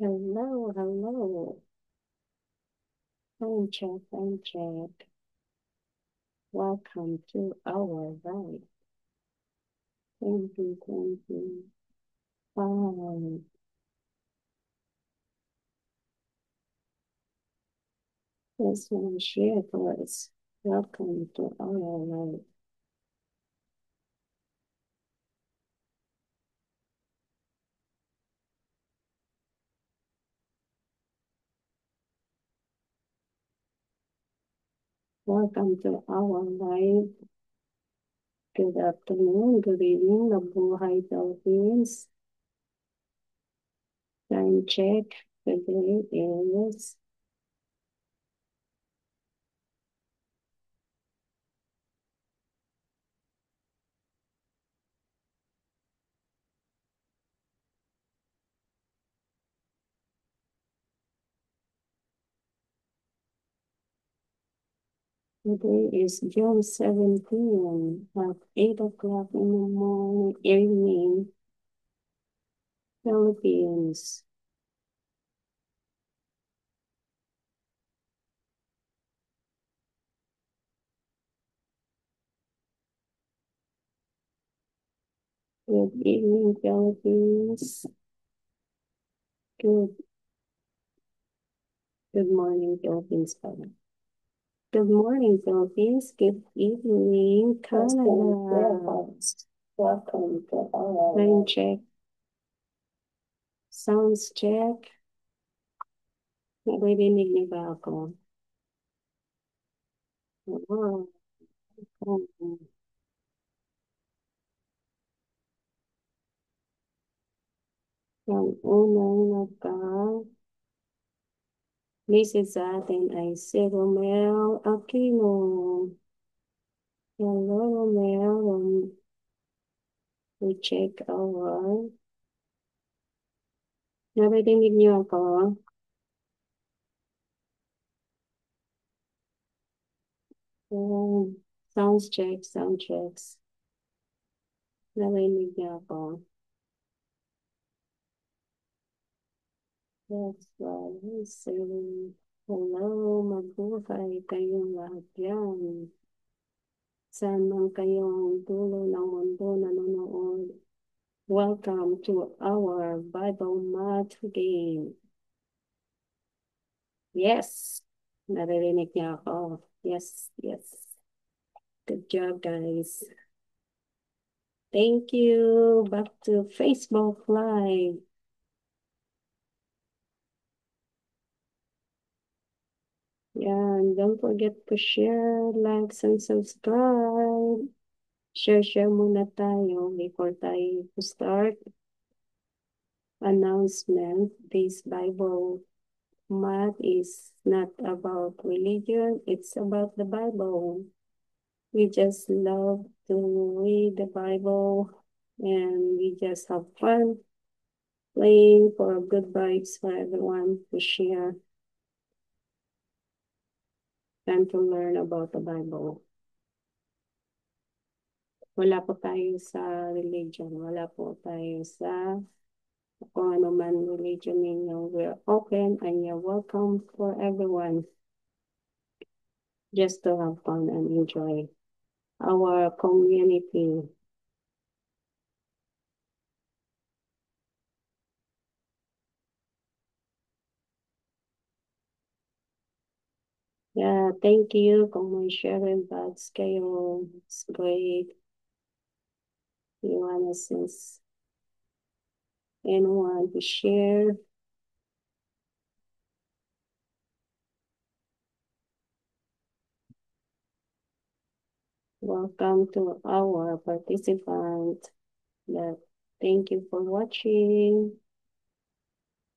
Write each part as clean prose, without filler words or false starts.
Hello, hello. Time check. Welcome to our ride 2025. This one share voice. Welcome to our ride. Welcome to our ride. Good afternoon, good evening, Nabuhay Philippines. Time check. Today is Today is June 17 at 8 o'clock in the morning, evening, Philippines. Good evening, Philippines. Good morning, Philippines. Good morning, Philippines. Good evening, Canada. Welcome to our time check. Sounds check. Naririnig niyo ba ako? Oo. Ang unang nagka-message sa atin ay si Romel Aquino. Hello, Romel. We check our... Naririnig niyo ako? Sound checks. Narinig niyo ako. That's why we say, hello, mabuhay kayong lahat yan. Saan man kayong dulo ng mundo nanonood. Welcome to our Bible Math game. Yes, naririnig niya ako. Yes. Good job, guys. Thank you. Back to Facebook Live. Yan, don't forget to share, like, and subscribe. Share muna tayo before tayo to start. Announcement. This Bible Math is not about religion. It's about the Bible. We just love to read the Bible and we just have fun playing for good vibes for everyone to share and to learn about the Bible. Wala po tayo sa religion. Wala po tayo sa kung ano man religion ninyo. We're open and you're welcome for everyone. Just to have fun and enjoy our community. Yeah, thank you kung may sharing bags kayo. It's great. You wanna since anyone to share. Welcome to our participant. Thank you for watching.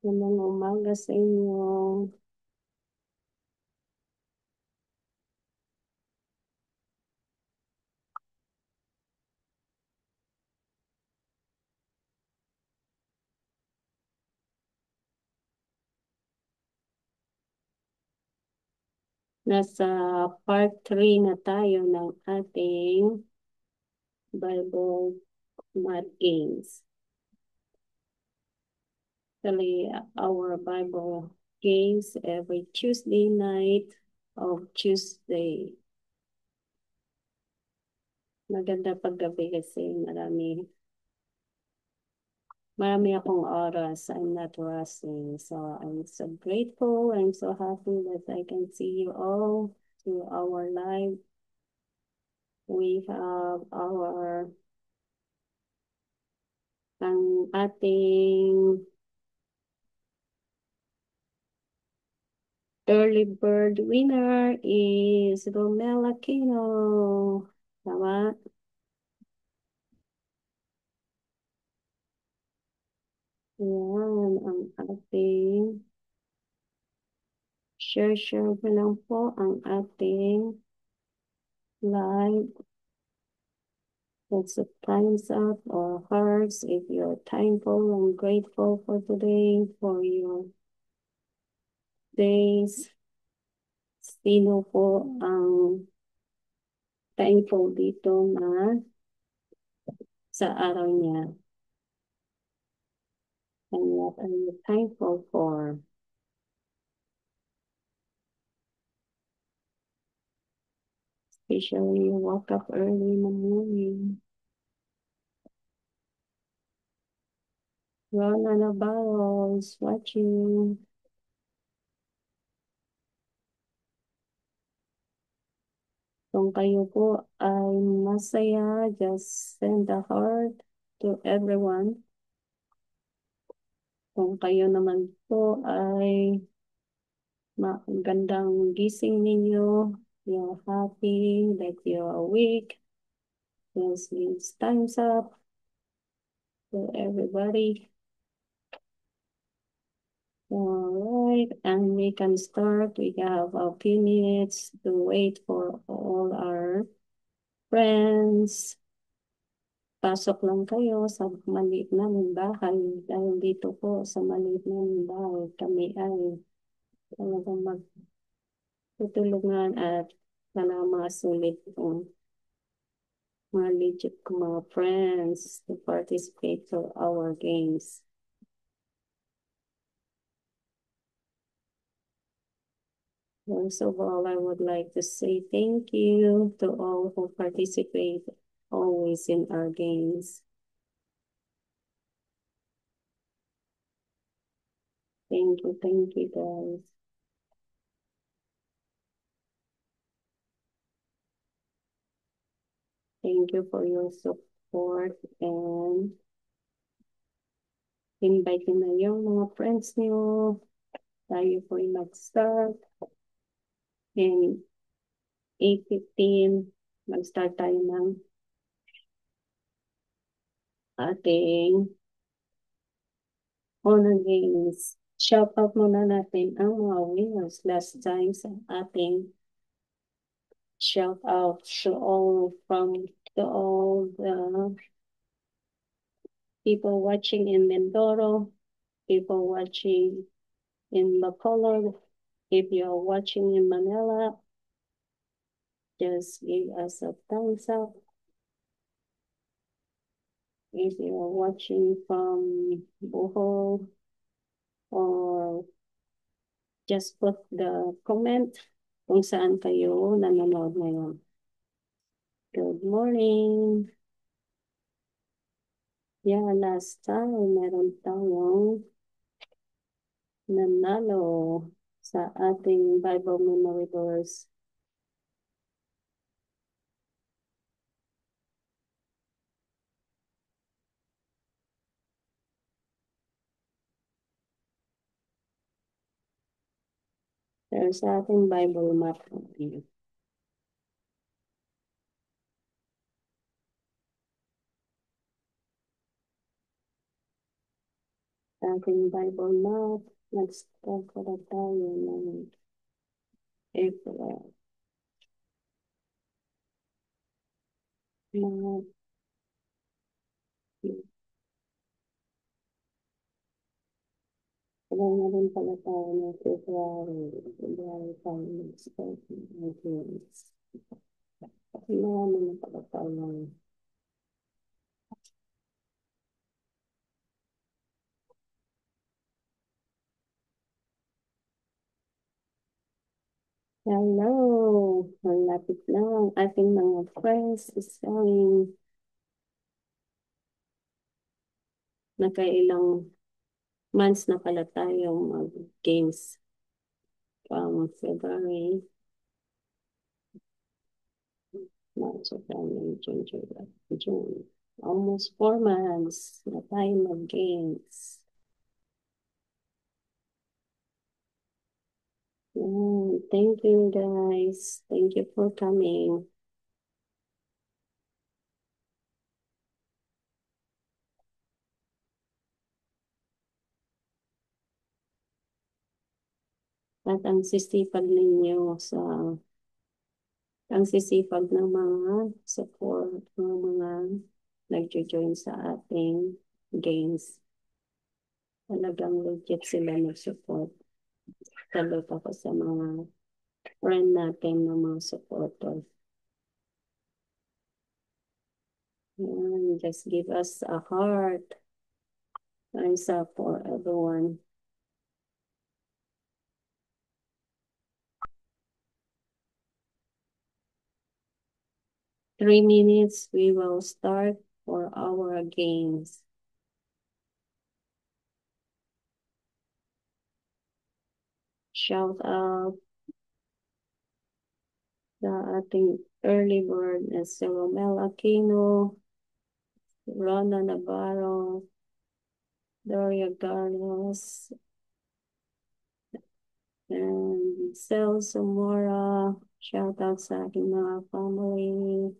Magandang umaga sa inyo. Nasa part 3 na tayo ng ating Bible Math Games. Actually, our Bible games every Tuesday night of Tuesday. Maganda paggabi kasi marami akong oras. I'm not rushing. So I'm so grateful. I'm so happy that I can see you all to our live. We have ang ating early bird winner is Romel Aquino. Tama? Yan ang ating share ko lang po ang ating live. Let's times up or hearts if you're thankful and grateful for today, for your days. Sino po ang thankful dito na sa araw niya? And what are you thankful for? Especially you woke up early in the morning. Rona Navarro is watching. Kung kayo po ay masaya, just send a heart to everyone. Kung kayo naman po ay magandang gising ninyo, you're happy that you're awake, yes, it's time's up to everybody. All right, and we can start. We have a few minutes to wait for all our friends. Pasok lang kayo sa maliit naming bahay. Dahil dito po sa maliit naming bahay, kami ay talagang magtutulungan at talagang mga sulit kong mga legit ko mga friends to participate to our games. First of all, I would like to say thank you to all who participate always in our games. Thank you guys. Thank you for your support and invite na yung mga friends niyo. Tayo po yung mag-start. And 8:15, mag-start tayo ng ating honor games. Shout out muna natin ang mga winners last time sa ating shout out to all the people watching in Mindoro, people watching in Bacolod. If you're watching in Manila, just give us a thumbs up. If you're watching from Bohol, or just put the comment kung saan kayo nanonood ngayon. Good morning. Yeah, last time meron tayong nanalo sa ating Bible Memory Verse. Pero sa ating Bible map, ating Bible map, nag-start ko na tayo ng April. Mga wala na rin pala tayo ng February tayo nag-start ng games. Kasi marami na pala tayo Hello! Malapit na ang ating mga friends isang nakailang months na pala tayong mag-games from February, March, April, June, July, June. Almost 4 months na tayo mag-games. Thank you guys. Thank you for coming. At ang sisipag ng mga support, ng mga nag-join sa ating games. Talagang legit sila nag-support. Salute ako sa mga friend natin na mga supporter. Just give us a heart. Thumbs up for everyone. Three minutes, we will start for our games. Shout out sa ating early bird na si Romel Aquino, Rona Navarro, Doria Carlos, and Cel Zamora. Shout out sa aking mga family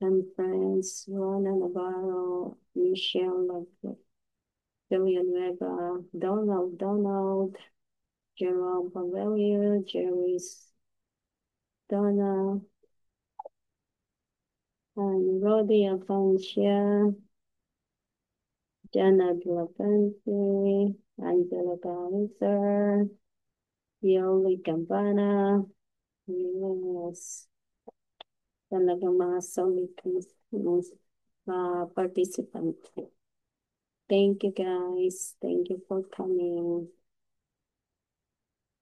and friends, Rona Navarro, Michelle Billion Vega, Donald, Jerome Pavelio, Jerry's Donna, and Rodi Afoncia, Jana Glavente, Angela Galizer, Yoli Campana, yes, talagang mga solid participant. Thank you guys. Thank you for coming.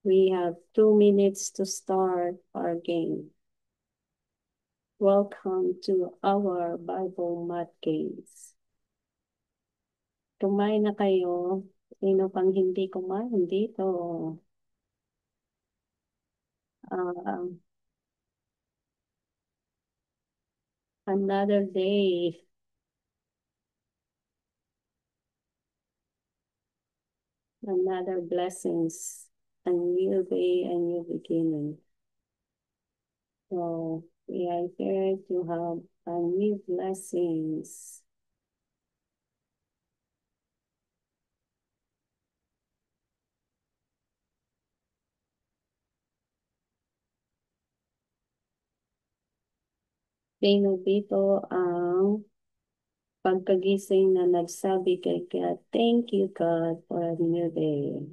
We have 2 minutes to start our game. Welcome to our Bible Math Games. Kumain na kayo. Sino pang hindi kumain dito? Another day. Another blessings. A new day, a new beginning. So we are here to have a new blessings. Sino dito ang pagkagising na nagsabi kay God, thank you God for a new day.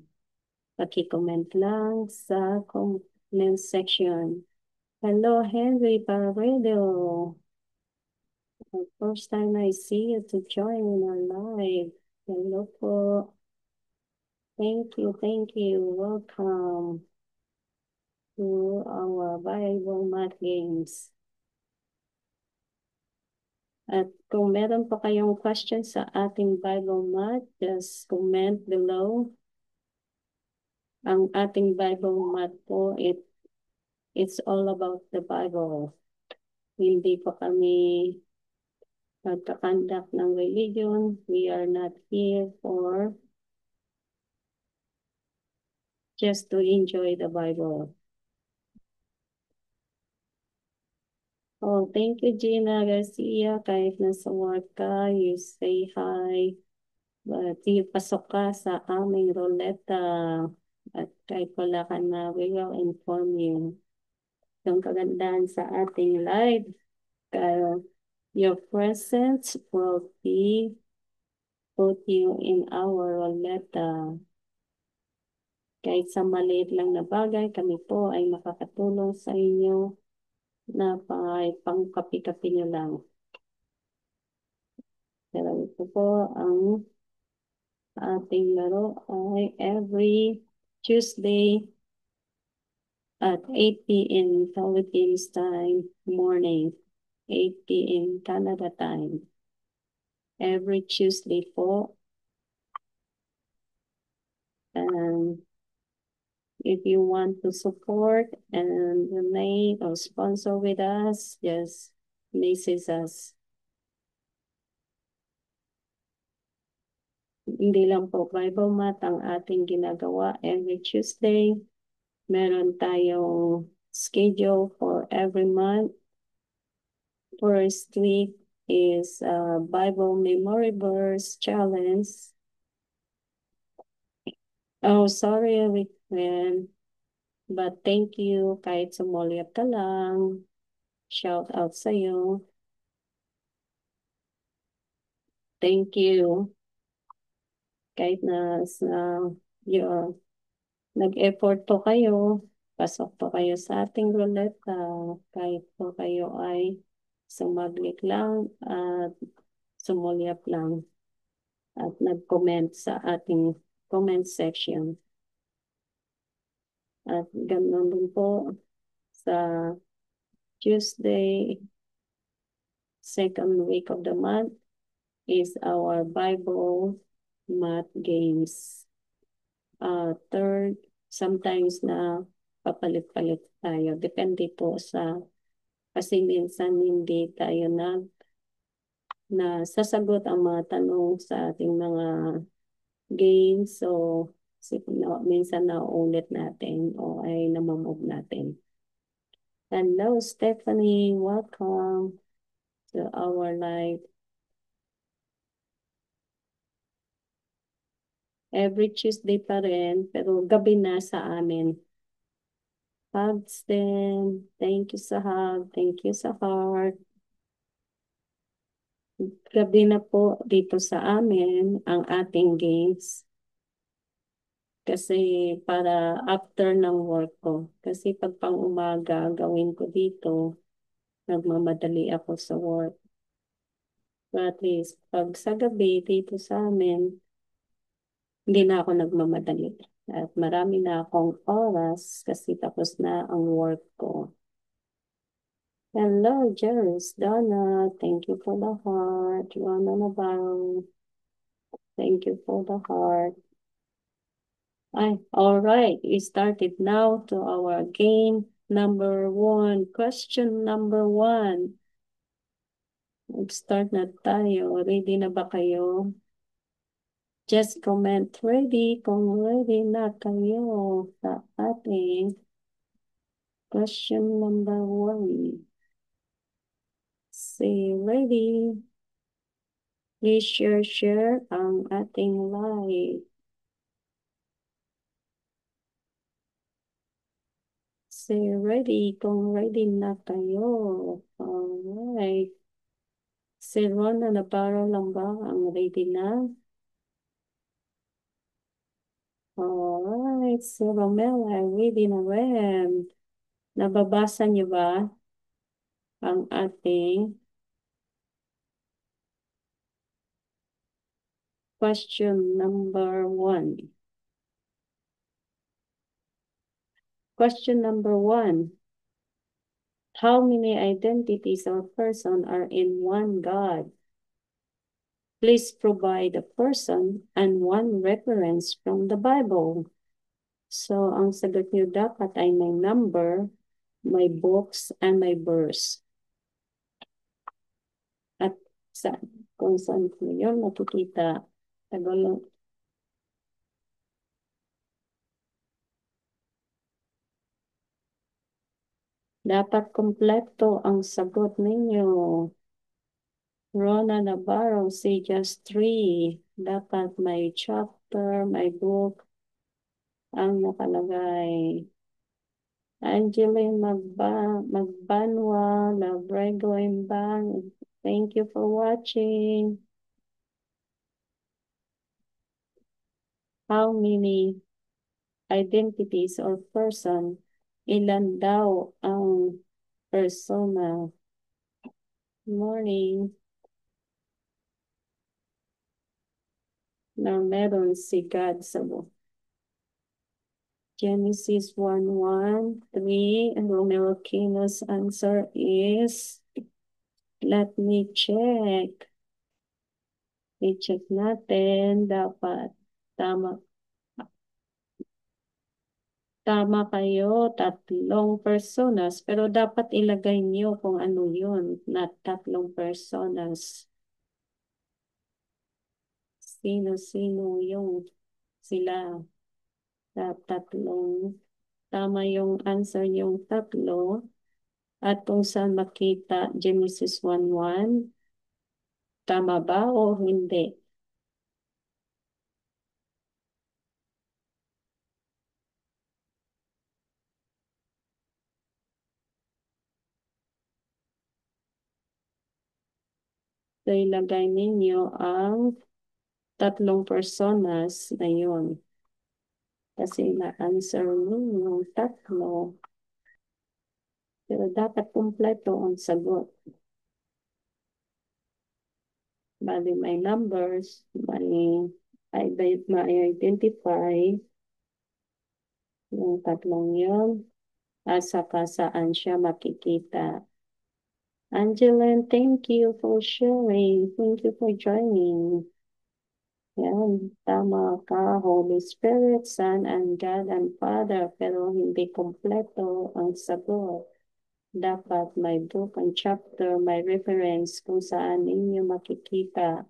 Paki-comment lang sa comment section. Hello, Henry Parredo. First time I see you to join our live. Hello po. Thank you, thank you. Welcome to our Bible Math Games. At kung meron pa kayong questions sa ating Bible Math, just comment below. Ang ating Bible Math po, it's all about the Bible. Hindi pa kami nagkakandak ng religion. We are not here for just to enjoy the Bible. Oh, thank you, Gina Garcia. Kahit nasa work ka, you say hi. But pasok ka sa aming roleta. At kahit wala ka na, we will inform you. Yung kagandahan sa ating live, your presence will be put you in our roleta. Kahit sa maliit lang na bagay, kami po ay makakatulong sa inyo na pangkapi-kapi nyo lang. Pero ito po ang ating laro ay every Tuesday at 8 p.m. Philippines time morning, 8 p.m. Canada time. Every Tuesday po. And if you want to support and donate or sponsor with us, just message us. Hindi lang po Bible Math ang ating ginagawa every Tuesday. Meron tayong schedule for every month. First week is Bible Memory Verse Challenge. Oh, sorry, Rickman. But thank you. Kahit sumulyap ka lang. Shout out sa'yo. Thank you. Kahit na nag-effort po kayo, pasok po kayo sa ating ruleta, kahit po kayo ay sumaglit lang at sumulyap lang at nag-comment sa ating comment section. At ganoon din po sa Tuesday, second week of the month is our Bible Math games. Third, sometimes na papalit-palit tayo. Depende po kasi minsan hindi tayo na sasagot ang mga tanong sa ating mga games. So, minsan nauulit natin o ay namamove natin. Hello, Stephanie. Welcome to our live. Every Tuesday pa rin, pero gabi na sa amin. Hugs din. Thank you sa hug. Thank you sa heart. Gabi na po dito sa amin ang ating games. Kasi para after ng work ko. Kasi pag pang umaga, gawin ko dito, nagmamadali ako sa work. But at least, pag sa gabi dito sa amin, hindi na ako nagmamadali. At marami na akong oras kasi tapos na ang work ko. Hello, Jerry's Donna. Thank you for the heart. Rona Navarro. Thank you for the heart. All right. We started now to our game number 1. Question number 1. Mag-start na tayo. Ready na ba kayo? Just comment ready kung ready na kayo sa ating question number 1. Say ready. Please share ang ating live. Say ready kung ready na kayo. Alright. Si Rona Navarro lang ba ang ready na? Alright. Si Romel ay ready na rin. Nababasa niyo ba ang ating question number 1? Question number 1. How many identities or person are in one God? Please provide a person and one reference from the Bible. So, ang sagot niyo dapat ay may number, may books, and may verse. At kung saan po yun makikita, Tagalog. Dapat kompleto ang sagot ninyo. Rona Navarro, say just 3. Dapat may chapter, may book ang nakalagay. Angeline Magbanwa, Labrego Imbang, thank you for watching. How many identities or person? Ilan daw ang persona? Morning. Na meron si God sa buhay. Genesis 1:1-3, and Romero Kino's answer is, let me check. I-check natin, dapat tama. Tama kayo, 3 personas, pero dapat ilagay niyo kung ano yun, not 3 personas. Sino-sino yung sila. Tatlong, tama yung answer yung 3. At kung saan makita Genesis 1:1, tama ba o hindi? So ilagay ninyo ang 3 personas na yun. Kasi na-answer ninyo yung 3. Pero dapat kumpleto ang sagot. Bali may numbers, may identify yung 3 yun, at saka saan siya makikita. Angeline, thank you for sharing. Thank you for joining. Yan, tama ka, Holy Spirit, Son, and God and Father, pero hindi kompleto ang sagot. Dapat may book and chapter, may reference kung saan ninyo makikita.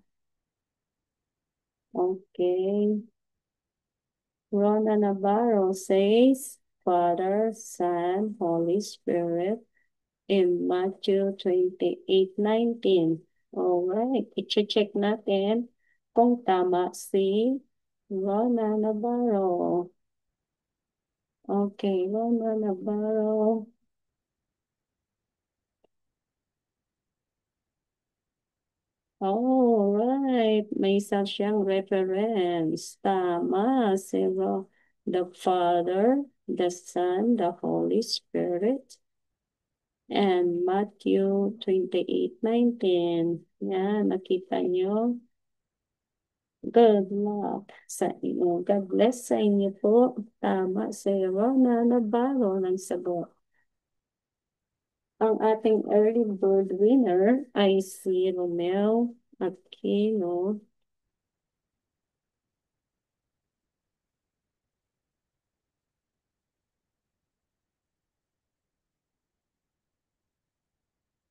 Okay. Rona Navarro says, Father, Son, Holy Spirit, in Matthew 28:19. Alright, i-check natin kung tama si Rona Navarro. Okay, Rona Navarro. Alright, may isa siyang reference. Tama, si the Father, the Son, the Holy Spirit, and Matthew 28:19. Yan, nakita nyo. Good luck sa inyo. God bless sa inyo po. Tama si Rona Navarro ng sagot. Ang ating early bird winner ay si Romeo Aquino.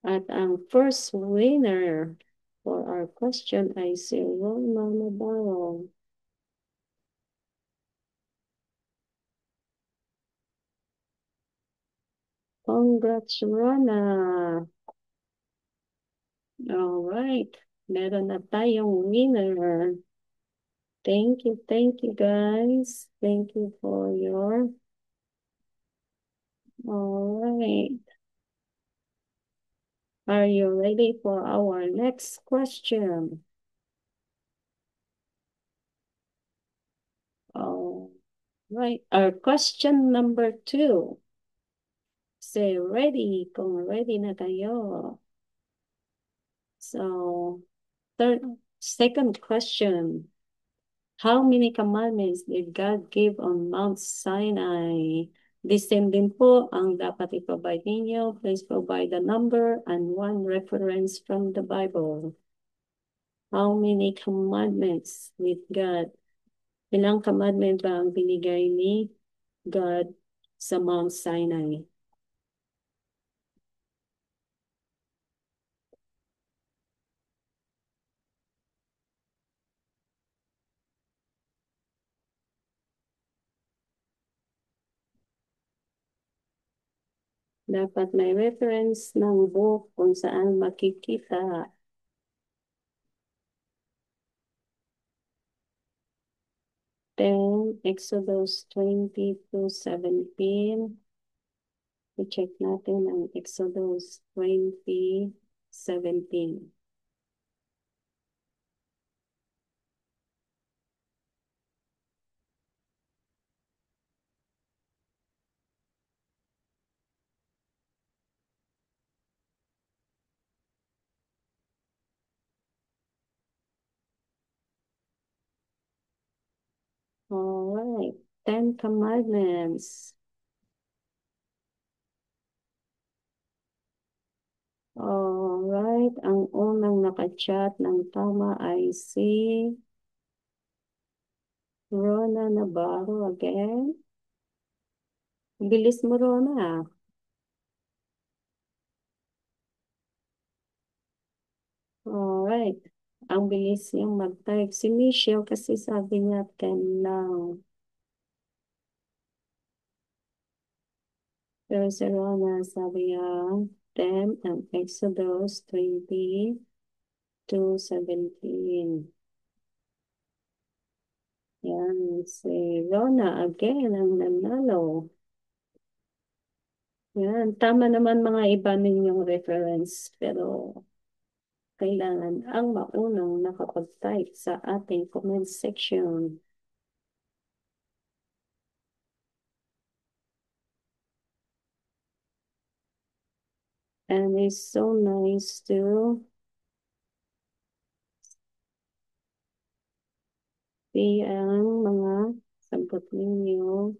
At ang first winner for our question ay si Rona Navarro. Congrats, Rona! Alright, meron na tayong winner. Thank you guys. Thank you for your... Alright. Are you ready for our next question? Alright, our question number 2. Say ready kung ready na kayo. So, second question. How many commandments did God give on Mount Sinai? The same din po ang dapat i-provide ninyo. Please provide the number and one reference from the Bible. How many commandments with God? Ilang commandment ba ang binigay ni God sa Mount Sinai? Dapat may reference ng book kung saan makikita. 10, Exodus 20-17. I-check natin ang Exodus 20:17. Alright. Ten Commandments. Alright, ang unang nakachat ng tama ay si Rona Navarro again. Bilis mo, Rona. Alright. Ang bilis niyang mag-type. Si Michelle kasi sabi niya 10 lang. Pero si Rona sabi niya 10 and Exodus 20 to 17. Yan, si Rona again ang nanalo. Yan, tama naman mga iba ninyong reference. Pero kailangan ang maunang nakapag-type sa ating comment section. And it's so nice to see ang mga sagot ninyo.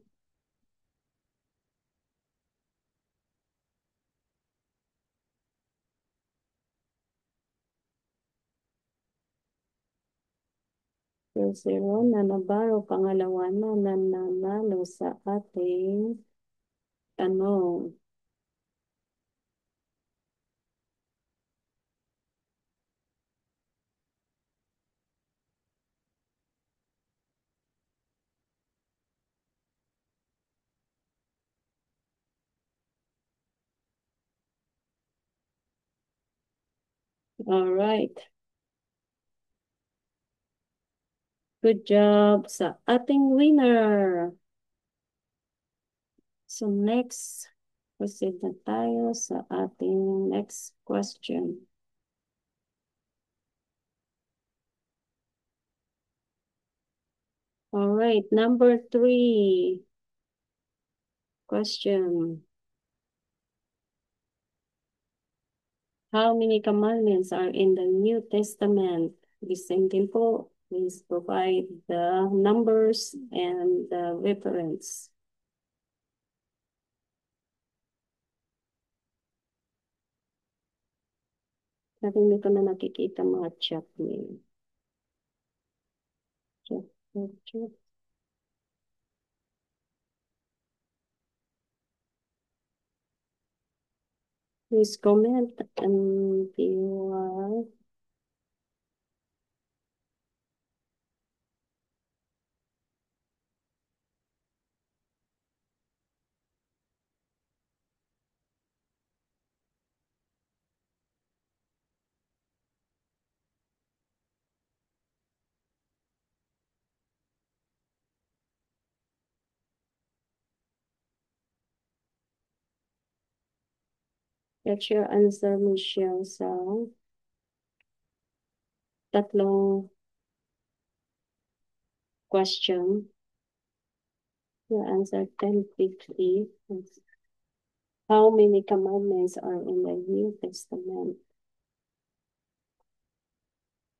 So, si Rona Navarro, pangalawa na nanalo sa ating tanong. All right. Good job sa ating winner. So next, proceed na tayo sa ating next question. All right, number 3 question. How many commandments are in the New Testament? The same din po. Please provide the numbers and the reference. Natin dito na nakikita mga chat niyo. Chat. Please comment and if you are get your answer, Michelle, sa tatlong question. Your answer 1050. How many commandments are in the New Testament?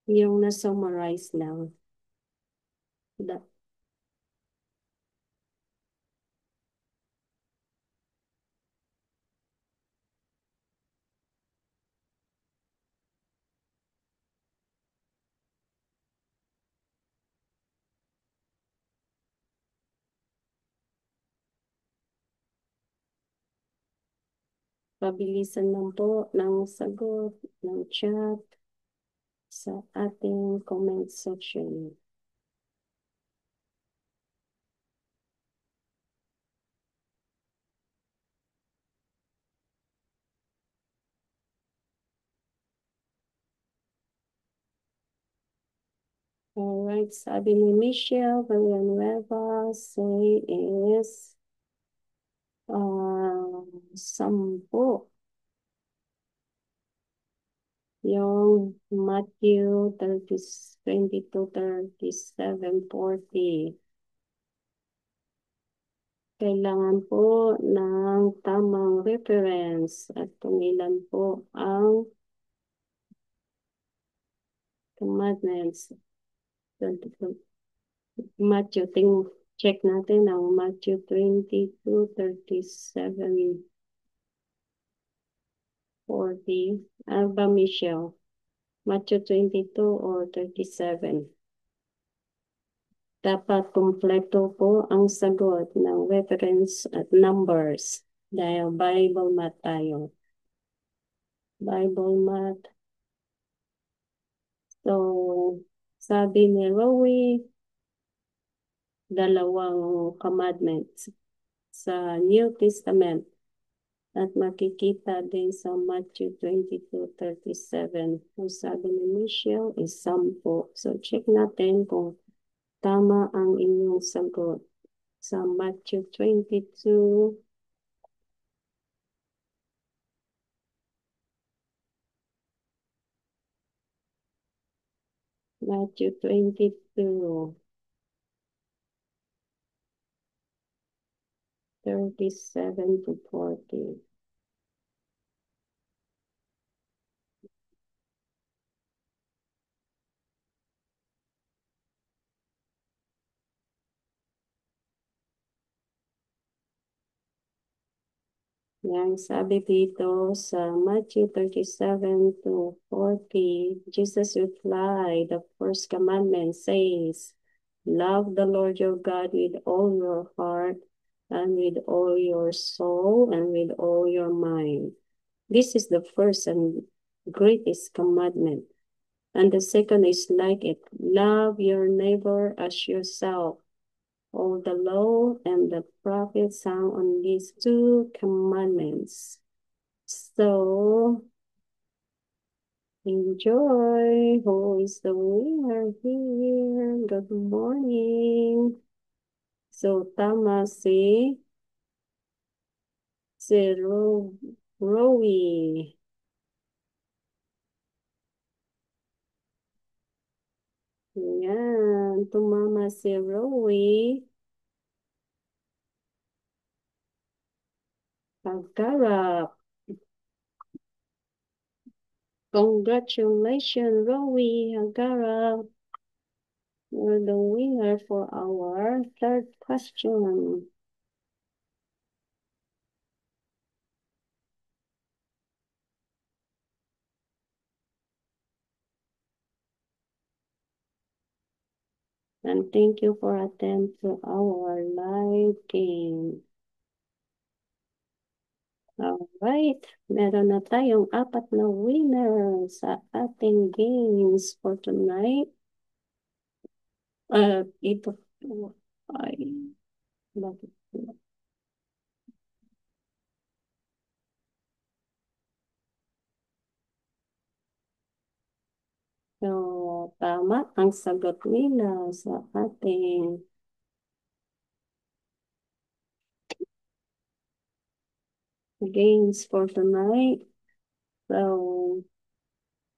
Yung na-summarize lang. Pabilisan lang po ng sagot ng chat sa ating comment section. Alright, sabi ni Michelle Villanueva, say is 10. Yung Matthew 22, 37, 40. Kailangan po ng tamang reference at tumilan po ang commandments. Matthew, Check natin ang Matthew 22:37, 40. Ano ba, Michelle? Matthew 22 or 37? Dapat kumpleto po ang sagot ng reference at numbers dahil Bible math tayo. Bible math. So, sabi ni Rowie, dalawang commandments sa New Testament at makikita din sa Matthew 22:37. Ang sabi ni Michelle is 10. So, check natin kung tama ang inyong sagot sa Matthew 22. Matthew 22, 37 to 40. Yan, sabi dito sa Matthew 37 to 40, Jesus replied, the first commandment says, love the Lord your God with all your heart and with all your soul and with all your mind. This is the first and greatest commandment. And the second is like it, love your neighbor as yourself. All the law and the prophets hang on these two commandments. So, enjoy. Who is the winner here? Good morning. So, tama si Rowie. Yan, tumama si Rowie. Pagkarap. Congratulations, Rowie. Pagkarap. You're the winner for our third question. And thank you for attending to our live game. Alright, meron na tayong 4 na winner sa ating games for tonight. Ito ay, bakit? So, tama ang sagot nila sa ating games for tonight. So,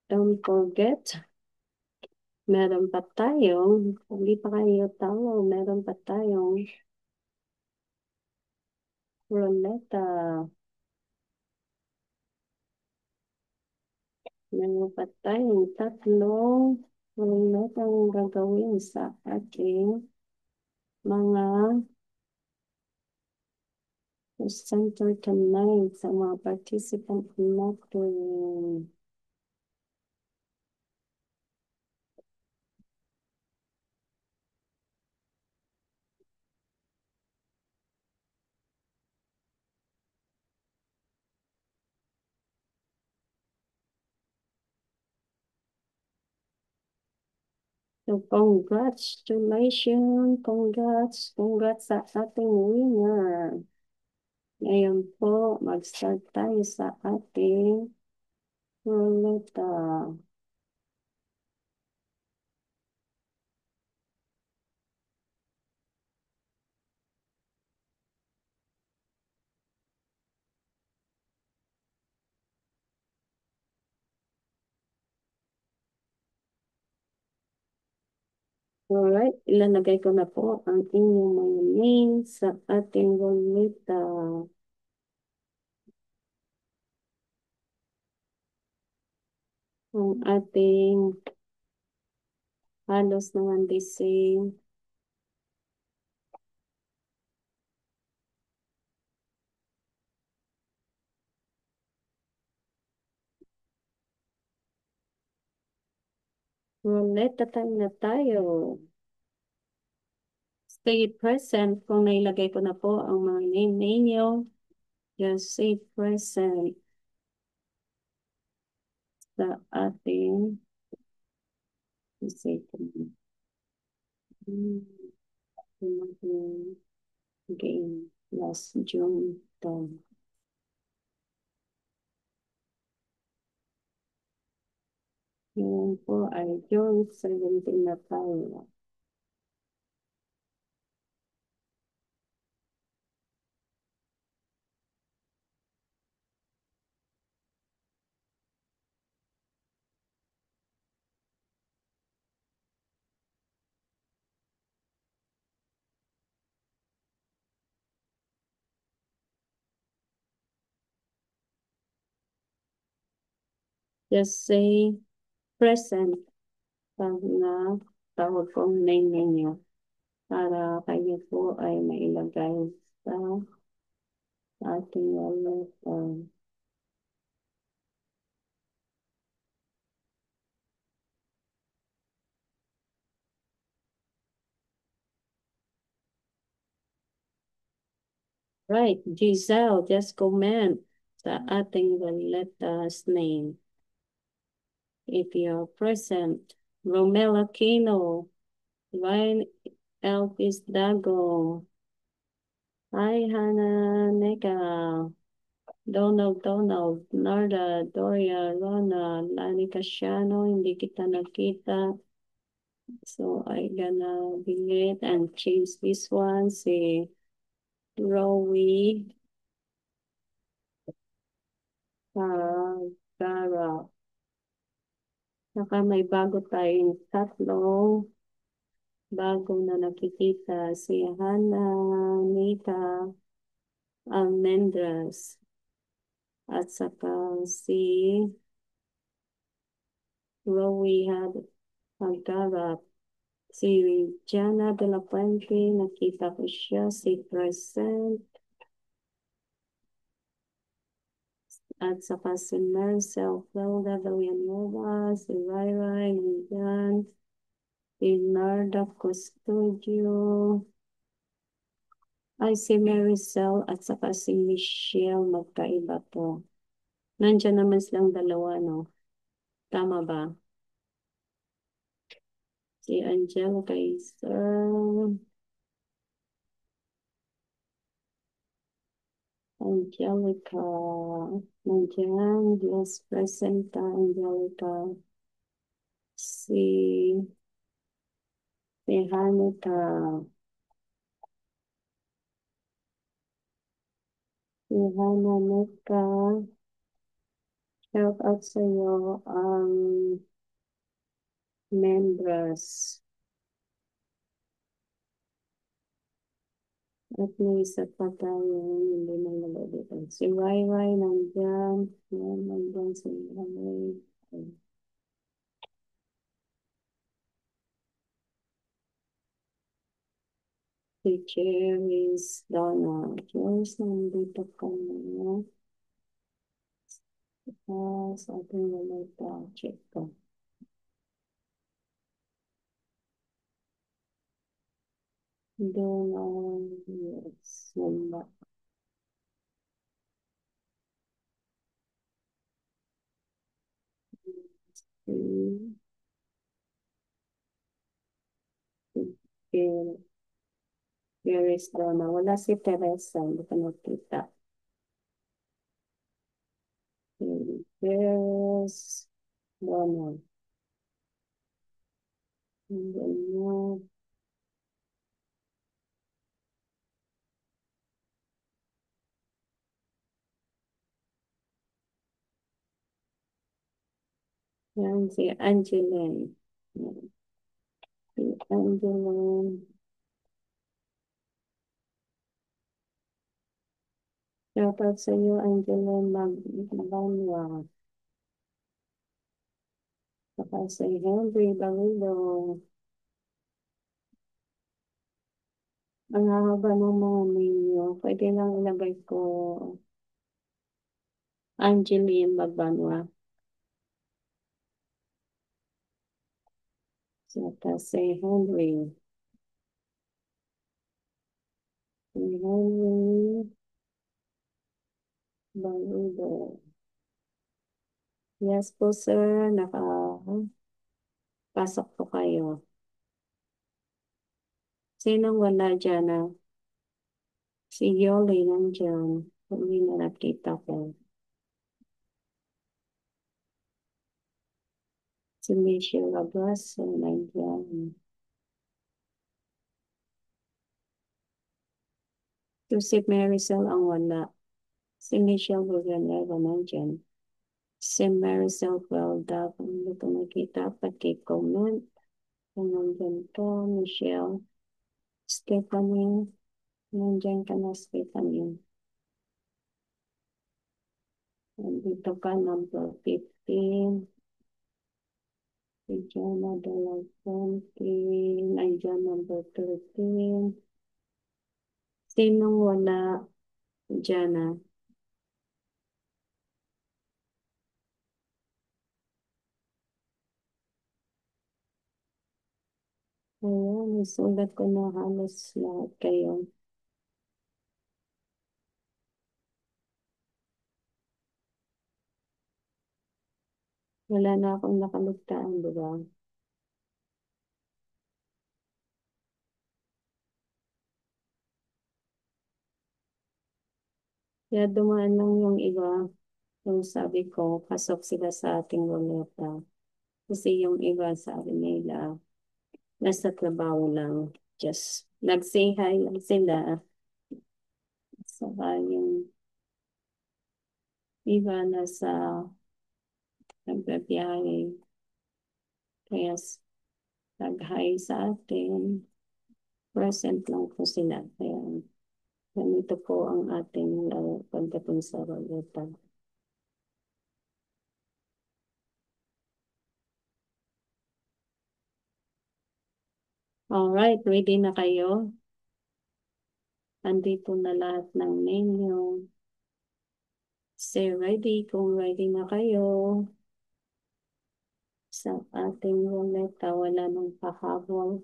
don't forget, meron pa tayong, hindi pa kayo talo, meron pa tayong Ronetta. Meron pa tayong 3 Ronetta ang gagawin sa ating mga center tonight sa mga participant natin. So, congrats sa ating winner. Ngayon po, mag-start tayo sa ating ruleta. Alright, ilalagay ko na po ang inyong mga names sa ating ruleta. Ang ating halos naman the same Roulette time na tayo. Stay present. Kung nailagay ko na po ang mga name ninyo, just say present sa ating say game last June 10. Yun po ay June 17 na tayo. Just say present pag na tawag kong name ninyo para kayo po ay mailagay sa ating wallet. Right, Giselle, just comment sa ating wallet's name. If you're present, Romel Aquino, Ryan Elvis Dago, hi Hannah Nega, Donald, Narda, Doria, Rona, Lani Casiano, hindi kita nakita. So I gonna delete and change this one. Si Rowie, Gara. Saka may bago tayong tatlong bago na nakikita si Hana Nita Almendras at saka si Rowie Hagarap. Si Jana de la Puente, nakita ko siya, si Present, at saka si Marcel Flauda Villanueva, si Rai Rai, nandyan, si Narda Custodio, ay si Maricel at saka si Michelle, magkaiba to. Nandiyan naman silang dalawa, no? Tama ba? Si Angelica Sir, Angelica, nandiyan, yes, present Angelica. Si Hanuta, si Hanuta, shout out sa iyo ang members. At may isa pa tayong hindi na nalagay. Si Rai Rai nandyan. Yan, nandyan si Rai. Si Cherries Donna. Cherries, nandito ka na. Sa ating lalita. Check ko. Donna, yes. Wala. Si Cherries Donna. Wala si Teresa. Hindi ko nakita. Cherries Donna. Ganyan. Yan si Angeline. Yan. Si Angeline. Dapat sa iyo, Angeline, magbanwa. Saka si Henry Barilo. Ang haba ng mga ninyo. Pwede lang ilagay ko Angeline Magbanwa. Saka si Henry. Si Henry Baludo. Yes po, sir. Nakapasok po kayo. Sinong wala dyan na? Si Yoli nandyan. Hindi na nakita ko. Si Michelle Abraso nandyan. So si Maricel ang wala. Si Michelle Villanueva nandyan. Si Maricel Guelda, kung hindi ko nakita, pati-comment. Kung nandyan ka, Michelle. Stephanie, nandyan ka na, Stephanie. Nandito ka, number 15. Si Jana de la Fuente, nandyan number 13. Sinong wala, Jana? Ayan, isulat ko na halos lahat kayo. Wala na akong nakaligtaan, di ba? Kaya dumaan lang yung iba. Yung sabi ko, pasok sila sa ating ruleta. Kasi yung iba sabi nila, nasa trabaho lang. Just nag-say hi lang sila. Saka yung iba nasa nagbabiyahe. Kaya nag-hi sa atin. Present lang po sila. Kaya ganito po ang ating pagdating sa ruleta. Alright, ready na kayo? Andito na lahat ng menu. Say ready kung ready na kayo. Sa ating ruleta, wala nang pahabol.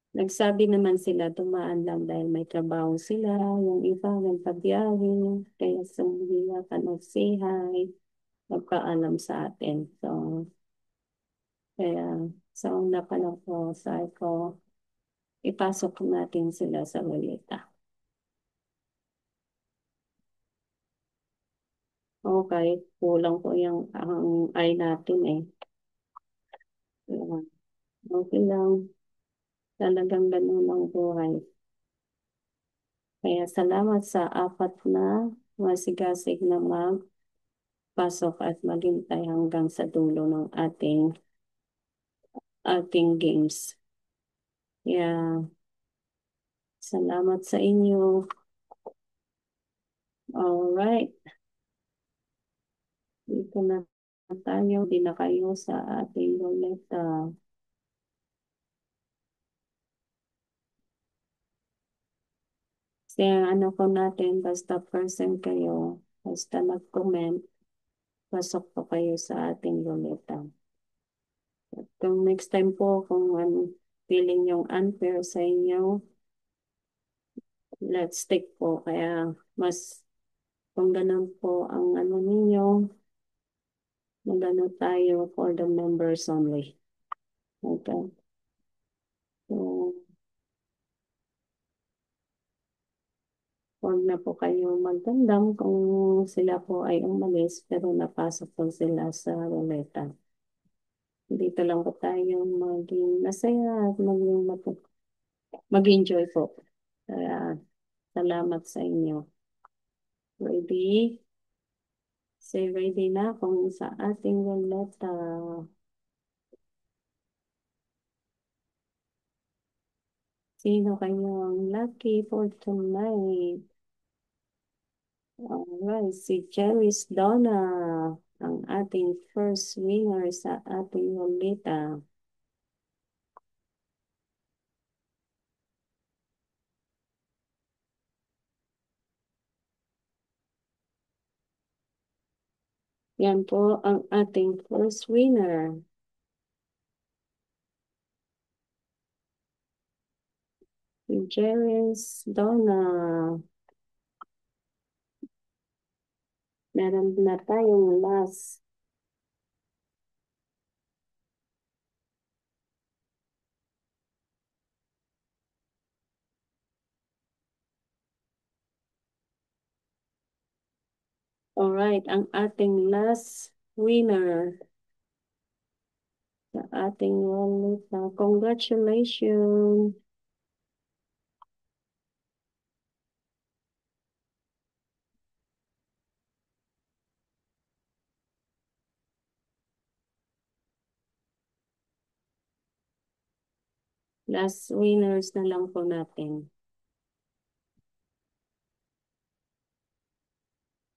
Nagsabi naman sila tumaan lang dahil may trabaho sila. Yung iba nagpabiyahe. Kaya sumila ka nag-say hi. Nagpaalam sa atin. So, kaya sa una pa lang po, sabi ko, ipasok natin sila sa ruleta. Okay, kulang po yung ang ay natin eh. Kaya, okay lang. Talagang ganun ang buhay. Kaya salamat sa apat na masigasig na magpasok at maghintay hanggang sa dulo ng ating games. Kaya salamat sa inyo. Alright. Dito na tayo. Di na kayo sa ating ruleta. Kaya ano ko natin, basta person kayo, basta nag-comment, pasok po kayo sa ating ruleta. Kung next time po, kung feeling yung unfair sa inyo, let's stick po. Kaya mas, kung ganun po ang ano ninyo, magano tayo for the members only. Okay. So, huwag na po kayo magdamdam kung sila po ay umalis pero napasok po sila sa ruleta. Dito lang po tayo maging masaya at mag-enjoy po. Kaya salamat sa inyo. Ready? Say ready na kung sa ating ruleta. Sino kayo ang lucky for tonight? Alright, si Cheris Donna, ang ating first winner sa ating ruleta. Yan po ang ating first winner. Jerry's Donna. Meron na tayong last. Alright, ang ating last winner sa ating wallet. Congratulations! Last winners na lang po natin.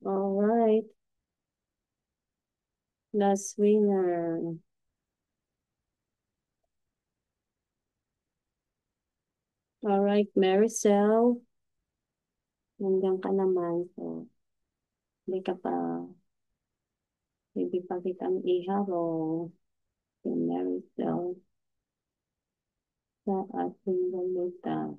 Alright. Last winner. Alright, Maricel. Nandiyan ka naman. So, hindi ka pa, hindi pa kitang iharong. Si Maricel sa ating balita.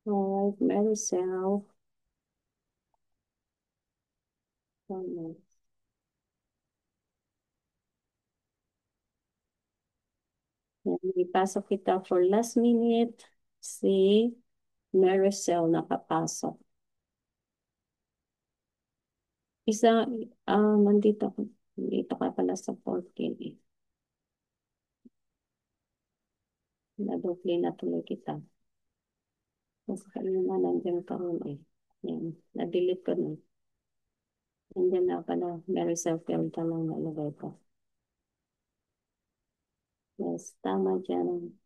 Alright, Maricel. Ipasok kita for last minute. Si Maricel nakapasok. Nandito ka pala sa 14 eh. Nadoble na tuloy kita. Kasi kanina nandiyan ka rin eh. Yan, na-delete ko na. Nandiyan na pala, Maricel Pelta lang nalagay ko. Yes, tama dyan.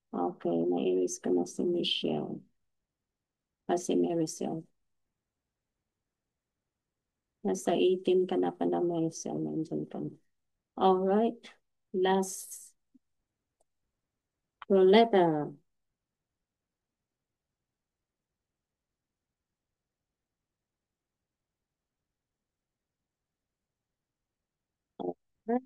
Okay, na-erase ko na si Michelle. Si Maricel. Nasa 18 ka na pala, Maricel. Nandiyan ka na. Alright, last Roletta.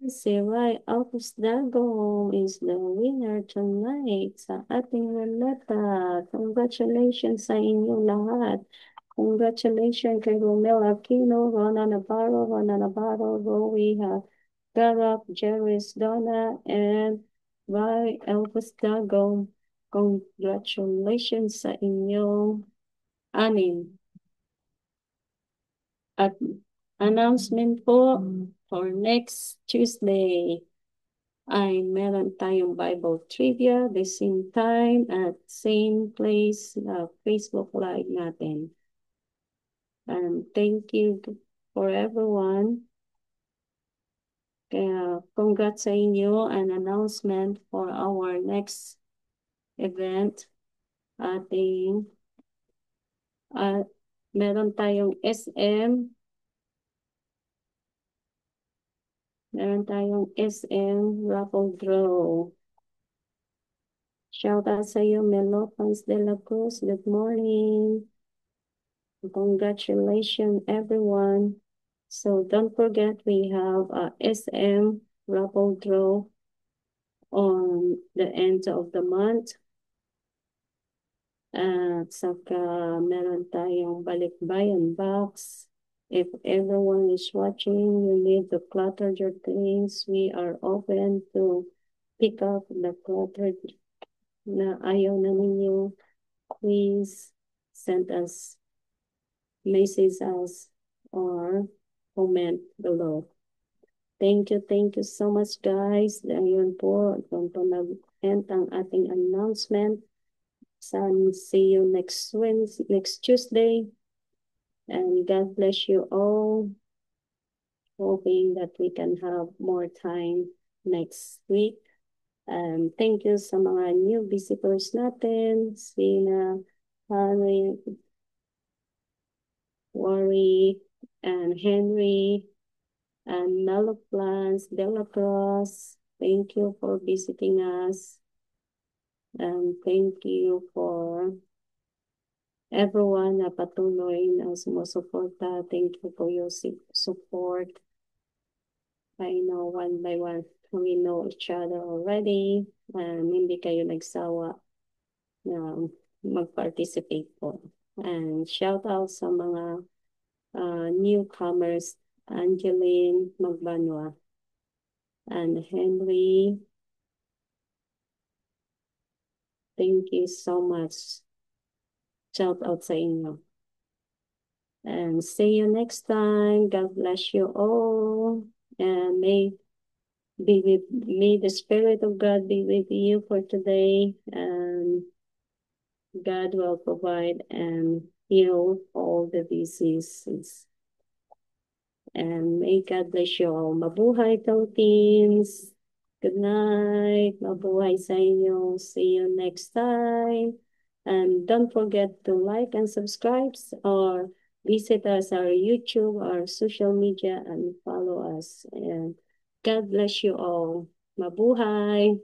Si Rai August Dago is the winner tonight sa ating Roletta. Congratulations sa inyo lahat. Congratulations kay Romel Aquino, Rona Navarro, Rowie Garap, Jerry's Donna, and Rai August Dago. Congratulations sa inyong anim. At announcement po for next Tuesday ay meron tayong Bible Trivia the same time at same place na Facebook Live natin. And thank you for everyone. Kaya congrats sa inyo, an announcement for our next event. Ating meron tayong SM. Meron tayong SM raffle draw. Shout out sa iyo, Melopans de la Cruz. Good morning. Congratulations, everyone. So don't forget, we have a SM raffle draw on the end of the month. At saka meron tayong balikbayan box. If everyone is watching, you need to clutter your things. We are open to pick up the cluttered na ayaw na ninyo. Please send us, message us, or comment below. Thank you so much guys. Ayun po, kung nag-end ang ating announcement. See you next Wednesday, next Tuesday. And God bless you all. Hoping that we can have more time next week. Thank you sa mga new visitors natin. Sina Henry, Worry, and Henry, and Meloplans, Delacroix. Thank you for visiting us. And thank you for everyone na patuloy na sumusuporta. Thank you for your support. I know one by one, we know each other already. And hindi kayo nagsawa na mag-participate po. And shout out sa mga newcomers, Angeline Magbanwa and Henry. Thank you so much. Shout out sa inyo. And see you next time. God bless you all. And may the Spirit of God be with you for today. And God will provide and heal all the diseases. And may God bless you all. Mabuhay, Philippines. Good night. Mabuhay sa inyo. See you next time. And don't forget to like and subscribe or visit us our YouTube or social media and follow us. And God bless you all. Mabuhay.